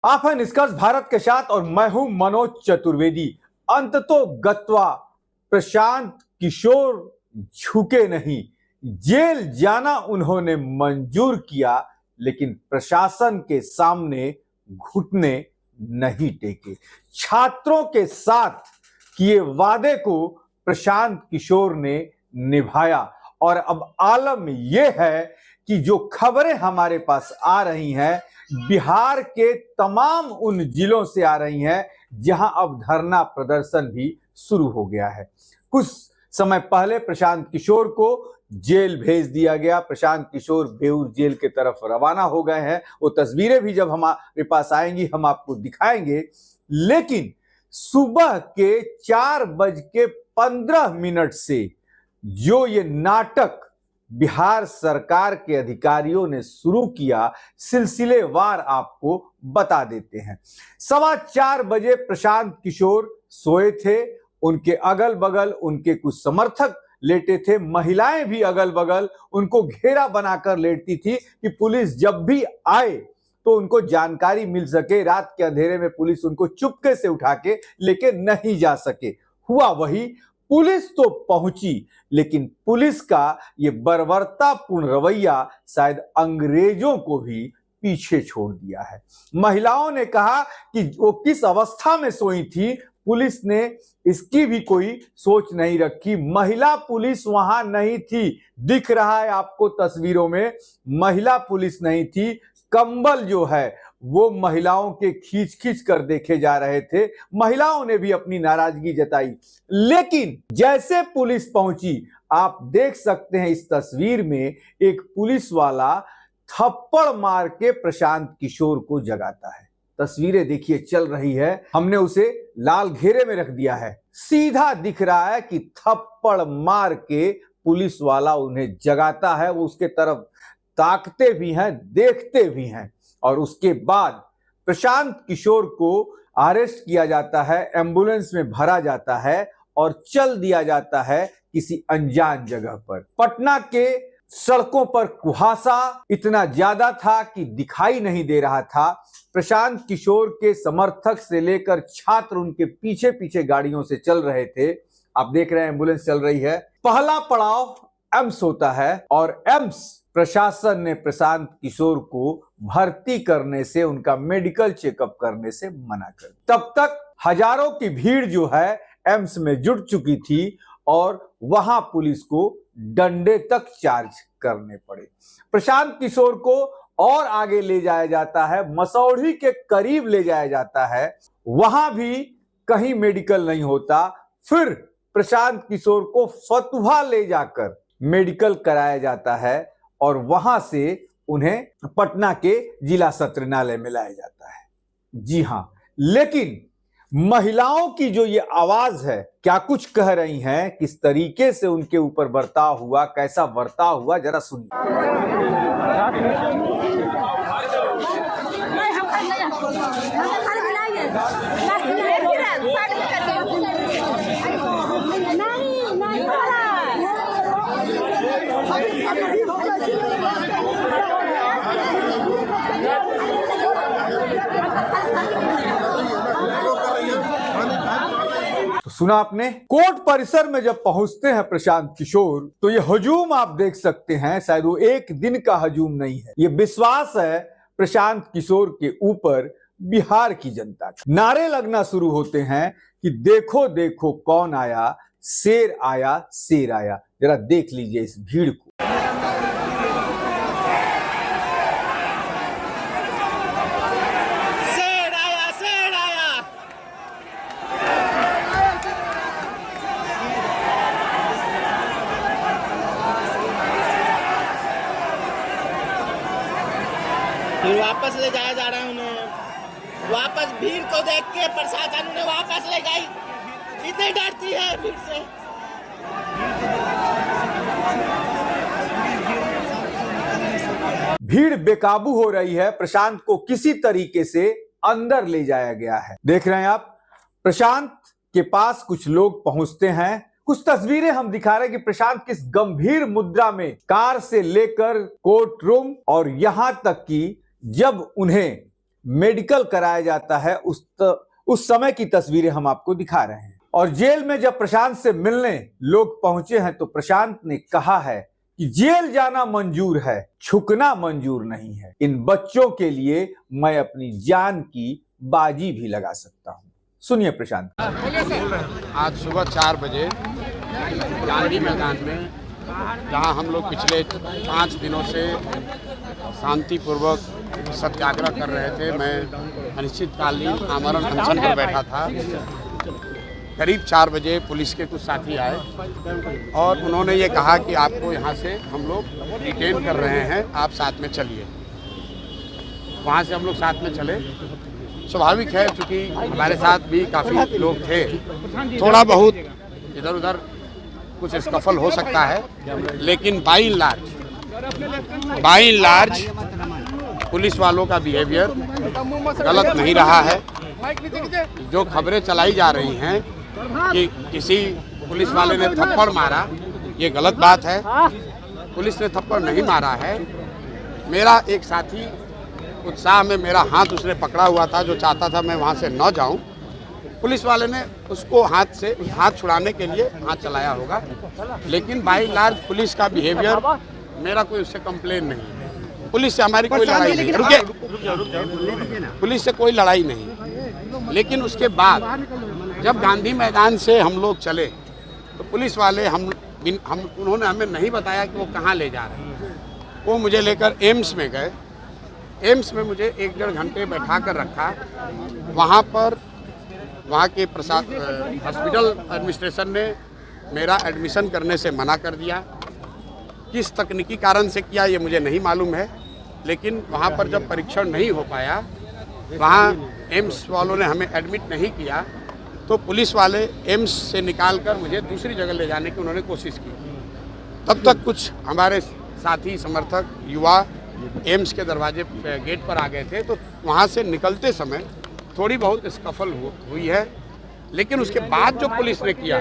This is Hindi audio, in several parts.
आप हैं निष्कर्ष भारत के साथ और मैं हूं मनोज चतुर्वेदी। अंततो गत्वा प्रशांत किशोर झुके नहीं, जेल जाना उन्होंने मंजूर किया, लेकिन प्रशासन के सामने घुटने नहीं टेके। छात्रों के साथ किए वादे को प्रशांत किशोर ने निभाया और अब आलम यह है कि जो खबरें हमारे पास आ रही हैं बिहार के तमाम उन जिलों से आ रही हैं जहां अब धरना प्रदर्शन भी शुरू हो गया है। कुछ समय पहले प्रशांत किशोर को जेल भेज दिया गया। प्रशांत किशोर बेऊर जेल के तरफ रवाना हो गए हैं। वो तस्वीरें भी जब हमारे पास आएंगी हम आपको दिखाएंगे। लेकिन सुबह के 4:15 से जो ये नाटक बिहार सरकार के अधिकारियों ने शुरू किया, सिलसिलेवार आपको बता देते हैं। 4:15 बजे प्रशांत किशोर सोए थे। उनके अगल बगल उनके कुछ समर्थक लेटे थे। महिलाएं भी अगल बगल उनको घेरा बनाकर लेटती थी कि पुलिस जब भी आए तो उनको जानकारी मिल सके। रात के अंधेरे में पुलिस उनको चुपके से उठा के लेके नहीं जा सके। हुआ वही, पुलिस तो पहुंची, लेकिन पुलिस का ये बर्बरतापूर्ण रवैया शायद अंग्रेजों को भी पीछे छोड़ दिया है। महिलाओं ने कहा कि वो किस अवस्था में सोई थी, पुलिस ने इसकी भी कोई सोच नहीं रखी। महिला पुलिस वहां नहीं थी, दिख रहा है आपको तस्वीरों में, महिला पुलिस नहीं थी। कंबल जो है वो महिलाओं के खींच खींच कर देखे जा रहे थे। महिलाओं ने भी अपनी नाराजगी जताई। लेकिन जैसे पुलिस पहुंची, आप देख सकते हैं इस तस्वीर में, एक पुलिस वाला थप्पड़ मार के प्रशांत किशोर को जगाता है। तस्वीरें देखिए चल रही है, हमने उसे लाल घेरे में रख दिया है। सीधा दिख रहा है कि थप्पड़ मार के पुलिस वाला उन्हें जगाता है। वो उसके तरफ ताकते भी हैं, देखते भी हैं। और उसके बाद प्रशांत किशोर को अरेस्ट किया जाता है, एम्बुलेंस में भरा जाता है और चल दिया जाता है किसी अनजान जगह पर। पटना के सड़कों पर कुहासा इतना ज्यादा था कि दिखाई नहीं दे रहा था। प्रशांत किशोर के समर्थक से लेकर छात्र उनके पीछे पीछे गाड़ियों से चल रहे थे। आप देख रहे हैं एम्बुलेंस चल रही है। पहला पड़ाव एम्स होता है और एम्स प्रशासन ने प्रशांत किशोर को भर्ती करने से, उनका मेडिकल चेकअप करने से मना कर दिया। तब तक हजारों की भीड़ जो है एम्स में जुट चुकी थी और वहां पुलिस को डंडे तक चार्ज करने पड़े। प्रशांत किशोर को और आगे ले जाया जाता है, मसौढ़ी के करीब ले जाया जाता है। वहां भी कहीं मेडिकल नहीं होता। फिर प्रशांत किशोर को फतुहा ले जाकर मेडिकल कराया जाता है और वहां से उन्हें पटना के जिला सत्र न्यायालय में लाया जाता है। जी हां, लेकिन महिलाओं की जो ये आवाज है, क्या कुछ कह रही हैं, किस तरीके से उनके ऊपर बर्ताव हुआ, कैसा बर्ताव हुआ, जरा सुनिए। तो सुना आपने। कोर्ट परिसर में जब पहुंचते हैं प्रशांत किशोर तो ये हजूम आप देख सकते हैं, शायद वो एक दिन का हजूम नहीं है। ये विश्वास है प्रशांत किशोर के ऊपर बिहार की जनता का। नारे लगना शुरू होते हैं कि देखो देखो कौन आया, शेर आया, शेर आया। जरा देख लीजिए इस भीड़ को। फिर वापस ले जाया जा रहा है उन्हें। वापस भीड़ को देख के प्रशासन उन्हें वापस ले गई। इतनी डरती है भीड़ से। भीड़ बेकाबू हो रही है। प्रशांत को किसी तरीके से अंदर ले जाया गया है। देख रहे हैं आप, प्रशांत के पास कुछ लोग पहुंचते हैं। कुछ तस्वीरें हम दिखा रहे हैं कि प्रशांत किस गंभीर मुद्रा में कार से लेकर कोर्ट रूम और यहां तक कि जब उन्हें मेडिकल कराया जाता है, उस समय की तस्वीरें हम आपको दिखा रहे हैं। और जेल में जब प्रशांत से मिलने लोग पहुंचे हैं तो प्रशांत ने कहा है कि जेल जाना मंजूर है, छुकना मंजूर नहीं है। इन बच्चों के लिए मैं अपनी जान की बाजी भी लगा सकता हूं। सुनिए प्रशांत। आज सुबह 4 बजे गांधी मैदान में, जहां हम लोग पिछले 5 दिनों से शांतिपूर्वक सत्याग्रह कर रहे थे, मैं अनिश्चितकालीन आमरण अनशन पर बैठा था। करीब 4 बजे पुलिस के कुछ साथी आए और उन्होंने ये कहा कि आपको यहाँ से हम लोग डिटेन कर रहे हैं, आप साथ में चलिए। वहाँ से हम लोग साथ में चले। स्वाभाविक है, क्योंकि हमारे साथ भी काफ़ी लोग थे, थोड़ा बहुत इधर उधर कुछ स्कफल हो सकता है, लेकिन बाई लार्ज पुलिस वालों का बिहेवियर गलत नहीं रहा है। जो खबरें चलाई जा रही हैं कि किसी पुलिस वाले ने थप्पड़ मारा, ये गलत बात है। पुलिस ने थप्पड़ नहीं मारा है। मेरा एक साथी उत्साह में मेरा हाथ उसने पकड़ा हुआ था, जो चाहता था मैं वहाँ से न जाऊँ। पुलिस वाले ने उसको हाथ छुड़ाने के लिए हाथ चलाया होगा, लेकिन बाई लार्ज पुलिस का बिहेवियर, मेरा कोई उससे कंप्लेन नहीं है। पुलिस से हमारी कोई लड़ाई नहीं, पुलिस से कोई लड़ाई नहीं। लेकिन उसके बाद जब गांधी मैदान से हम लोग चले तो पुलिस वाले उन्होंने हमें नहीं बताया कि वो कहाँ ले जा रहे हैं। वो मुझे लेकर एम्स में गए। एम्स में मुझे 1-1.5 घंटे बैठा कर रखा। वहाँ पर वहाँ के हॉस्पिटल एडमिनिस्ट्रेशन ने मेरा एडमिशन करने से मना कर दिया। किस तकनीकी कारण से किया ये मुझे नहीं मालूम है, लेकिन वहाँ पर जब परीक्षण नहीं हो पाया, वहाँ एम्स वालों ने हमें एडमिट नहीं किया, तो पुलिस वाले एम्स से निकालकर मुझे दूसरी जगह ले जाने की उन्होंने कोशिश की। तब तक कुछ हमारे साथी समर्थक युवा एम्स के दरवाजे गेट पर आ गए थे, तो वहाँ से निकलते समय थोड़ी बहुत स्कफल हुई है। लेकिन उसके बाद जो पुलिस ने किया,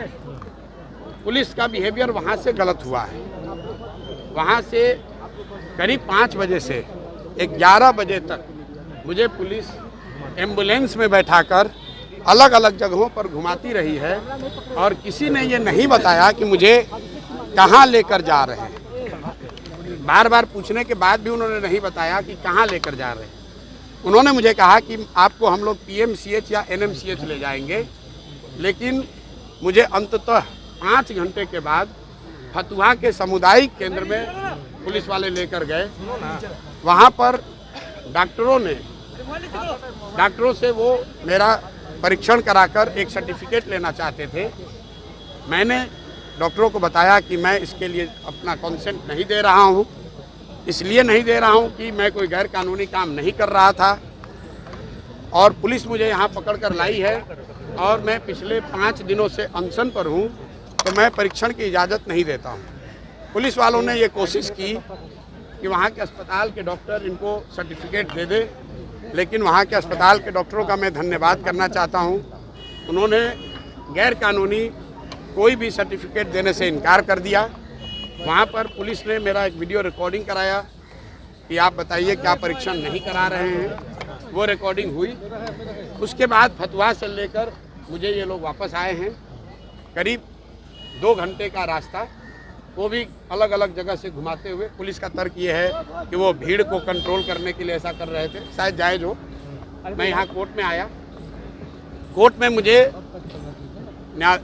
पुलिस का बिहेवियर वहाँ से गलत हुआ है। वहाँ से करीब 5 बजे से 11 बजे तक मुझे पुलिस एम्बुलेंस में बैठाकर अलग अलग जगहों पर घुमाती रही है और किसी ने ये नहीं बताया कि मुझे कहाँ लेकर जा रहे हैं। बार बार पूछने के बाद भी उन्होंने नहीं बताया कि कहाँ लेकर जा रहे हैं। उन्होंने मुझे कहा कि आपको हम लोग PMCH या NMCH ले जाएंगे, लेकिन मुझे अंततः 5 घंटे के बाद फतुहा के सामुदायिक केंद्र में पुलिस वाले लेकर गए। वहाँ पर डॉक्टरों से वो मेरा परीक्षण कराकर एक सर्टिफिकेट लेना चाहते थे। मैंने डॉक्टरों को बताया कि मैं इसके लिए अपना कंसेंट नहीं दे रहा हूँ। इसलिए नहीं दे रहा हूँ कि मैं कोई गैर कानूनी काम नहीं कर रहा था और पुलिस मुझे यहाँ पकड़ कर लाई है और मैं पिछले 5 दिनों से अनशन पर हूँ, तो मैं परीक्षण की इजाज़त नहीं देता हूँ। पुलिस वालों ने ये कोशिश की कि वहाँ के अस्पताल के डॉक्टर इनको सर्टिफिकेट दे दे, लेकिन वहाँ के अस्पताल के डॉक्टरों का मैं धन्यवाद करना चाहता हूँ। उन्होंने गैर कानूनी कोई भी सर्टिफिकेट देने से इनकार कर दिया। वहाँ पर पुलिस ने मेरा एक वीडियो रिकॉर्डिंग कराया कि आप बताइए क्या परीक्षण नहीं करा रहे हैं। वो रिकॉर्डिंग हुई। उसके बाद फतुहा से लेकर मुझे ये लोग वापस आए हैं। करीब 2 घंटे का रास्ता, वो भी अलग अलग जगह से घुमाते हुए। पुलिस का तर्क ये है कि वो भीड़ को कंट्रोल करने के लिए ऐसा कर रहे थे, शायद जायज़ हो। मैं यहाँ कोर्ट में आया। कोर्ट में मुझे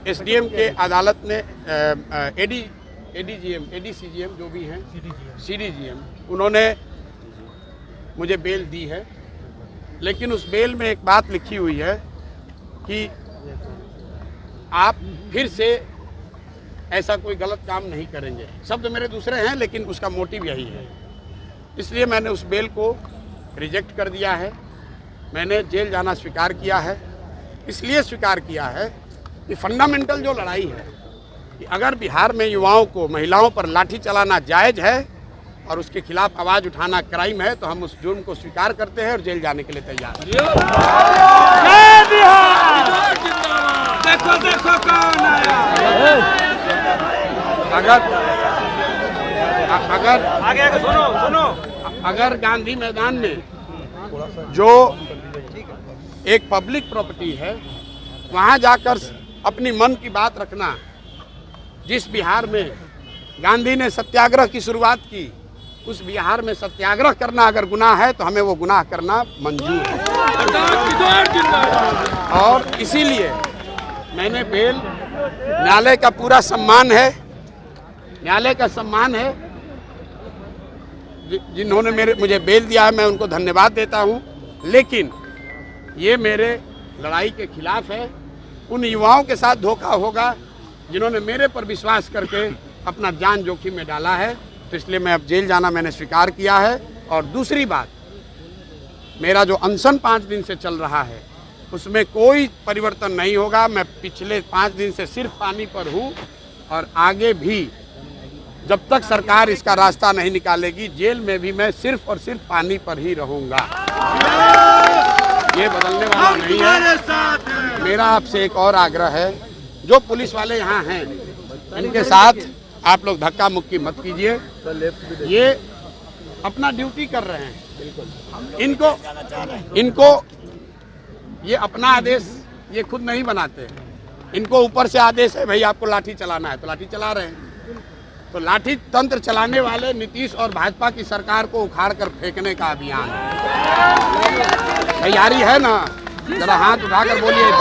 SDM के अदालत ने ADCGM जो भी हैं, CDGM, उन्होंने मुझे बेल दी है। लेकिन उस बेल में एक बात लिखी हुई है कि आप फिर से ऐसा कोई गलत काम नहीं करेंगे। शब्द मेरे दूसरे हैं, लेकिन उसका मोटिव यही है। इसलिए मैंने उस बेल को रिजेक्ट कर दिया है। मैंने जेल जाना स्वीकार किया है। इसलिए स्वीकार किया है कि फंडामेंटल जो लड़ाई है कि अगर बिहार में युवाओं को, महिलाओं पर लाठी चलाना जायज़ है और उसके खिलाफ आवाज़ उठाना क्राइम है, तो हम उस जुर्म को स्वीकार करते हैं और जेल जाने के लिए तैयार हैं। अगर गांधी मैदान में जो एक पब्लिक प्रॉपर्टी है, वहाँ जाकर अपनी मन की बात रखना। जिस बिहार में गांधी ने सत्याग्रह की शुरुआत की, उस बिहार में सत्याग्रह करना अगर गुनाह है तो हमें वो गुनाह करना मंजूर है। और इसीलिए मैंने बेल, न्यायालय का पूरा सम्मान है, न्यायालय का सम्मान है, जिन्होंने मुझे बेल दिया है, मैं उनको धन्यवाद देता हूं। लेकिन ये मेरे लड़ाई के खिलाफ है। उन युवाओं के साथ धोखा होगा जिन्होंने मेरे पर विश्वास करके अपना जान जोखिम में डाला है। तो इसलिए मैं अब जेल जाना मैंने स्वीकार किया है। और दूसरी बात, मेरा जो अनशन 5 दिन से चल रहा है उसमें कोई परिवर्तन नहीं होगा। मैं पिछले 5 दिन से सिर्फ पानी पर हूँ और आगे भी जब तक सरकार इसका रास्ता नहीं निकालेगी, जेल में भी मैं सिर्फ और सिर्फ पानी पर ही रहूँगा। ये बदलने वाला नहीं है। मेरा आपसे एक और आग्रह है, जो पुलिस वाले यहाँ हैं इनके साथ आप लोग धक्का मुक्की मत कीजिए। ये अपना ड्यूटी कर रहे हैं। इनको ये अपना आदेश ये खुद नहीं बनाते। इनको ऊपर से आदेश है, भाई आपको लाठी चलाना है तो लाठी चला रहे हैं। तो लाठी तंत्र चलाने वाले नीतीश और भाजपा की सरकार को उखाड़ कर फेंकने का अभियान है। तैयारी है ना? जरा हाथ उठाकर बोलिए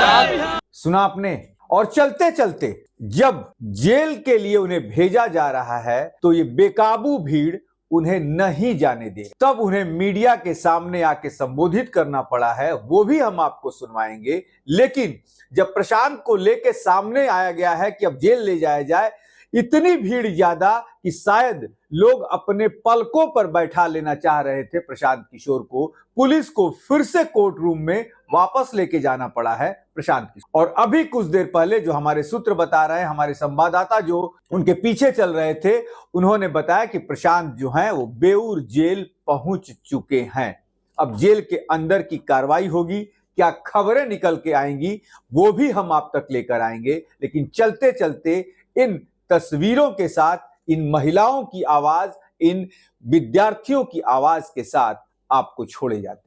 जय। सुना आपने। और चलते चलते जब जेल के लिए उन्हें भेजा जा रहा है तो ये बेकाबू भीड़ उन्हें नहीं जाने दे। तब उन्हें मीडिया के सामने आके संबोधित करना पड़ा है, वो भी हम आपको सुनवाएंगे। लेकिन जब प्रशांत को लेके सामने आया गया है कि अब जेल ले जाया जाए, इतनी भीड़ ज्यादा कि शायद लोग अपने पलकों पर बैठा लेना चाह रहे थे प्रशांत किशोर को। पुलिस को फिर से कोर्ट रूम में वापस लेके जाना पड़ा है प्रशांत किशोर। और अभी कुछ देर पहले जो हमारे सूत्र बता रहे हैं, हमारे संवाददाता जो उनके पीछे चल रहे थे, उन्होंने बताया कि प्रशांत जो है वो बेऊर जेल पहुंच चुके हैं। अब जेल के अंदर की कार्रवाई होगी, क्या खबरें निकल के आएंगी वो भी हम आप तक लेकर आएंगे। लेकिन चलते चलते इन तस्वीरों के साथ, इन महिलाओं की आवाज, इन विद्यार्थियों की आवाज के साथ आपको छोड़े जाते हैं।